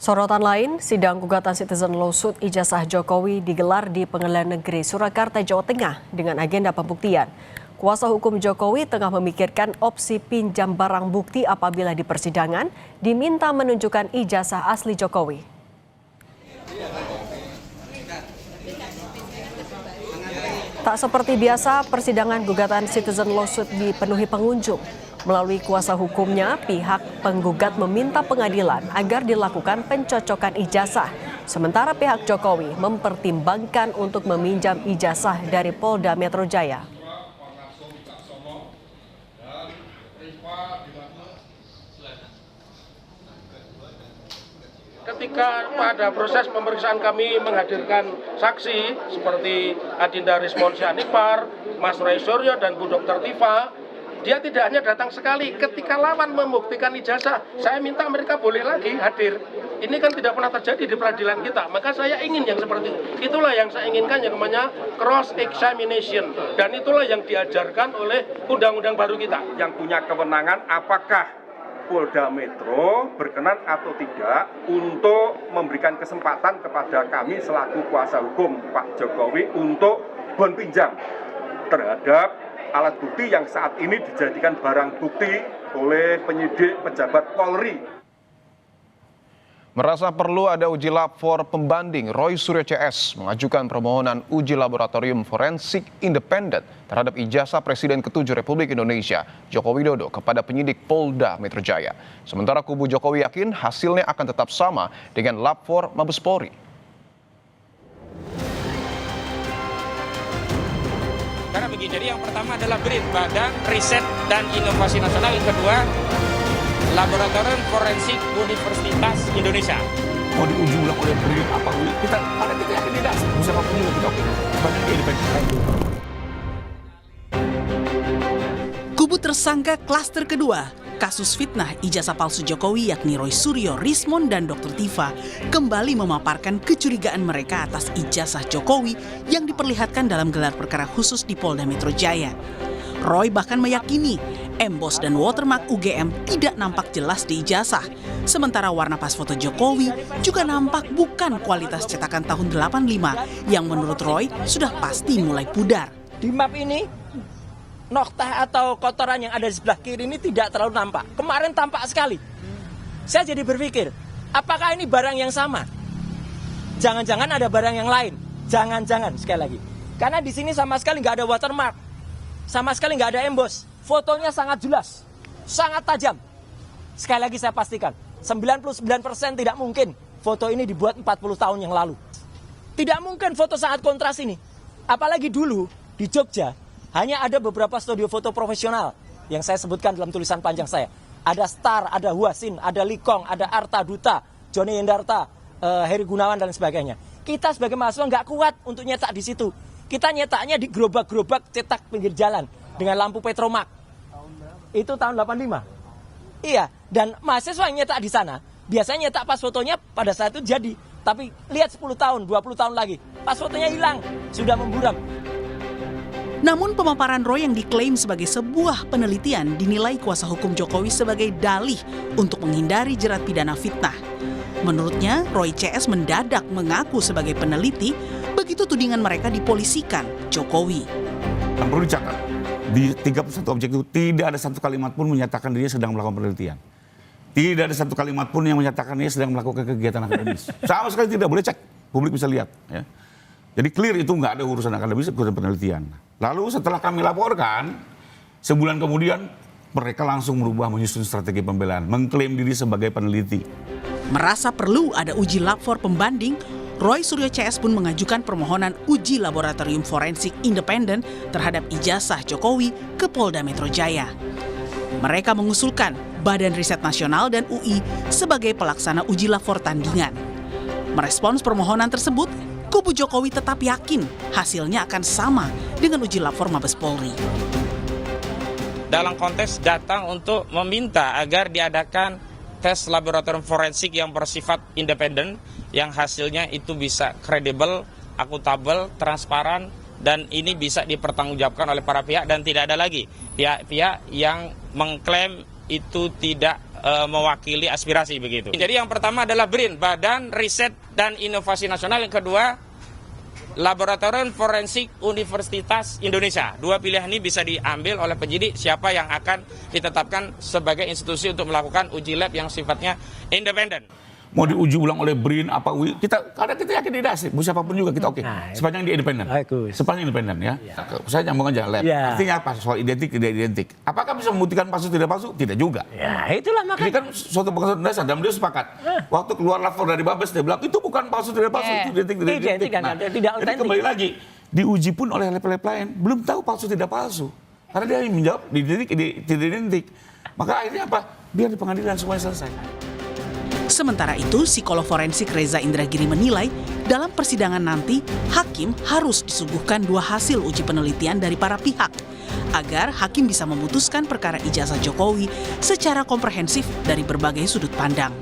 Sorotan lain, sidang gugatan Citizen Lawsuit ijazah Jokowi digelar di Pengadilan Negeri Surakarta, Jawa Tengah dengan agenda pembuktian. Kuasa hukum Jokowi tengah memikirkan opsi pinjam barang bukti apabila di persidangan diminta menunjukkan ijazah asli Jokowi. Tak seperti biasa, persidangan gugatan Citizen Lawsuit dipenuhi pengunjung. Melalui kuasa hukumnya, pihak penggugat meminta pengadilan agar dilakukan pencocokan ijazah. Sementara pihak Jokowi mempertimbangkan untuk meminjam ijazah dari Polda Metro Jaya. Ketika pada proses pemeriksaan kami menghadirkan saksi seperti Adinda Rismonsyah Nipar, Mas Roy Suryo, dan Bu Dr. Tifa, dia tidak hanya datang sekali. Ketika lawan membuktikan ijazah, saya minta mereka boleh lagi hadir. Ini kan tidak pernah terjadi di peradilan kita. Maka saya ingin yang seperti itu. Itulah yang saya inginkan, yang namanya cross examination. Dan itulah yang diajarkan oleh undang-undang baru kita. Yang punya kewenangan apakah Polda Metro berkenan atau tidak untuk memberikan kesempatan kepada kami selaku kuasa hukum Pak Jokowi untuk bon pinjam terhadap alat bukti yang saat ini dijadikan barang bukti oleh penyidik pejabat Polri. Merasa perlu ada uji lab for pembanding, Roy Suryo CS mengajukan permohonan uji laboratorium forensik independen terhadap ijazah Presiden ke-7 Republik Indonesia, Joko Widodo, kepada penyidik Polda Metro Jaya. Sementara kubu Jokowi yakin hasilnya akan tetap sama dengan lab for Mabes Polri. Karena begini, jadi yang pertama adalah BRIN, Badan Riset dan Inovasi Nasional. Yang kedua, Laboratorium Forensik Universitas Indonesia. Mau diuji ulang oleh BRIN apa? Kita yakin tidak. Siapapun juga kita sebagai independen. Kubu tersangka klaster kedua, kasus fitnah ijazah palsu Jokowi yakni Roy Suryo, Rismon, dan Dr. Tifa kembali memaparkan kecurigaan mereka atas ijazah Jokowi yang diperlihatkan dalam gelar perkara khusus di Polda Metro Jaya. Roy bahkan meyakini emboss dan watermark UGM tidak nampak jelas di ijazah. Sementara warna pas foto Jokowi juga nampak bukan kualitas cetakan tahun 85 yang menurut Roy sudah pasti mulai pudar. Di map ini, noktah atau kotoran yang ada di sebelah kiri ini tidak terlalu nampak. Kemarin tampak sekali. Saya jadi berpikir, apakah ini barang yang sama? Jangan-jangan ada barang yang lain. Jangan-jangan, sekali lagi. Karena di sini sama sekali nggak ada watermark. Sama sekali nggak ada emboss. Fotonya sangat jelas, sangat tajam. Sekali lagi saya pastikan, 99% tidak mungkin foto ini dibuat 40 tahun yang lalu. Tidak mungkin foto sangat kontras ini. Apalagi dulu di Jogja, hanya ada beberapa studio foto profesional yang saya sebutkan dalam tulisan panjang saya. Ada Star, ada Huasin, ada Likong, ada Arta Duta, Joni Yendarta, Heri Gunawan, dan sebagainya. Kita sebagai mahasiswa nggak kuat untuk nyetak di situ. Kita nyetaknya di gerobak-gerobak cetak pinggir jalan dengan lampu Petromak. Itu tahun 85. Iya, dan mahasiswa yang nyetak di sana, biasanya nyetak pas fotonya pada saat itu jadi. Tapi lihat 10 tahun, 20 tahun lagi, pas fotonya hilang, sudah memburam. Namun pemaparan Roy yang diklaim sebagai sebuah penelitian dinilai kuasa hukum Jokowi sebagai dalih untuk menghindari jerat pidana fitnah. Menurutnya, Roy CS mendadak mengaku sebagai peneliti begitu tudingan mereka dipolisikan Jokowi. Yang perlu dicatat, di 31 objek itu tidak ada satu kalimat pun menyatakan dia sedang melakukan penelitian. Tidak ada satu kalimat pun yang menyatakan dia sedang melakukan kegiatan akademis. Sama sekali tidak, boleh cek, publik bisa lihat. Ya. Jadi clear itu nggak ada urusan akademis, urusan penelitian. Lalu setelah kami laporkan, sebulan kemudian mereka langsung merubah menyusun strategi pembelaan, mengklaim diri sebagai peneliti. Merasa perlu ada uji lab for pembanding, Roy Suryo CS pun mengajukan permohonan uji laboratorium forensik independen terhadap ijazah Jokowi ke Polda Metro Jaya. Mereka mengusulkan Badan Riset Nasional dan UI sebagai pelaksana uji lab for tandingan. Merespons permohonan tersebut, kubu Jokowi tetap yakin hasilnya akan sama dengan uji lab for Mabes Polri. Dalam konteks datang untuk meminta agar diadakan tes laboratorium forensik yang bersifat independen, yang hasilnya itu bisa kredibel, akuntabel, transparan, dan ini bisa dipertanggungjawabkan oleh para pihak, dan tidak ada lagi pihak-pihak yang mengklaim itu tidak mewakili aspirasi begitu. Jadi yang pertama adalah BRIN, Badan Riset dan Inovasi Nasional. Yang kedua, Laboratorium Forensik Universitas Indonesia. Dua pilihan ini bisa diambil oleh penyidik siapa yang akan ditetapkan sebagai institusi untuk melakukan uji lab yang sifatnya independen. Mau diuji ulang oleh BRIN apa karena kita yakin tidak sih, siapapun juga kita oke. Sepanjang dia independen. Sepanjang independen ya. Saya nyambung aja lab. Artinya apa? Soal identik tidak identik. Apakah bisa membuktikan palsu tidak palsu? Tidak juga. Ya, itulah makanya. Ini kan suatu pengetahuan dasar dan beliau sepakat. Waktu keluar lapor dari Babes dia bilang itu bukan palsu tidak palsu, itu identik tidak identik. Nah, jadi kembali lagi diuji pun oleh lab lain belum tahu palsu tidak palsu. Karena dia menjawab identik tidak identik. Maka akhirnya apa? Biar di pengadilan semuanya selesai. Sementara itu, psikolog forensik Reza Indragiri menilai dalam persidangan nanti, hakim harus disuguhkan 2 hasil uji penelitian dari para pihak agar hakim bisa memutuskan perkara ijazah Jokowi secara komprehensif dari berbagai sudut pandang.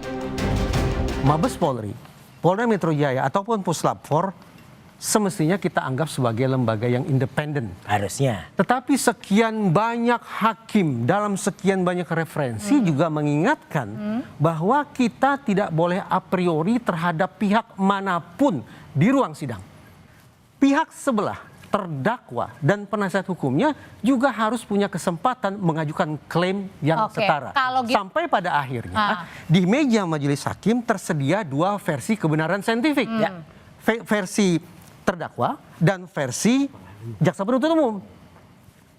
Mabes Polri, Polda Metro Jaya ataupun Puslap 4 semestinya kita anggap sebagai lembaga yang independen. Harusnya. Tetapi sekian banyak hakim dalam sekian banyak referensi juga mengingatkan bahwa kita tidak boleh a priori terhadap pihak manapun di ruang sidang. Pihak sebelah, terdakwa dan penasihat hukumnya juga harus punya kesempatan mengajukan klaim yang setara. Sampai pada akhirnya di meja majelis hakim tersedia 2 versi kebenaran saintifik. Versi terdakwa dan versi jaksa penuntut umum.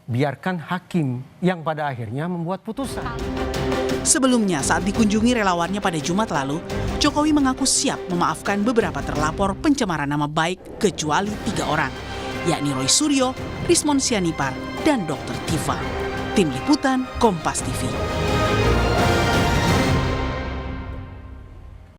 Biarkan hakim yang pada akhirnya membuat putusan. Sebelumnya saat dikunjungi relawannya pada Jumat lalu, Jokowi mengaku siap memaafkan beberapa terlapor pencemaran nama baik kecuali 3 orang, yakni Roy Suryo, Rismon Sianipar, dan Dr. Tifa. Tim Liputan Kompas TV.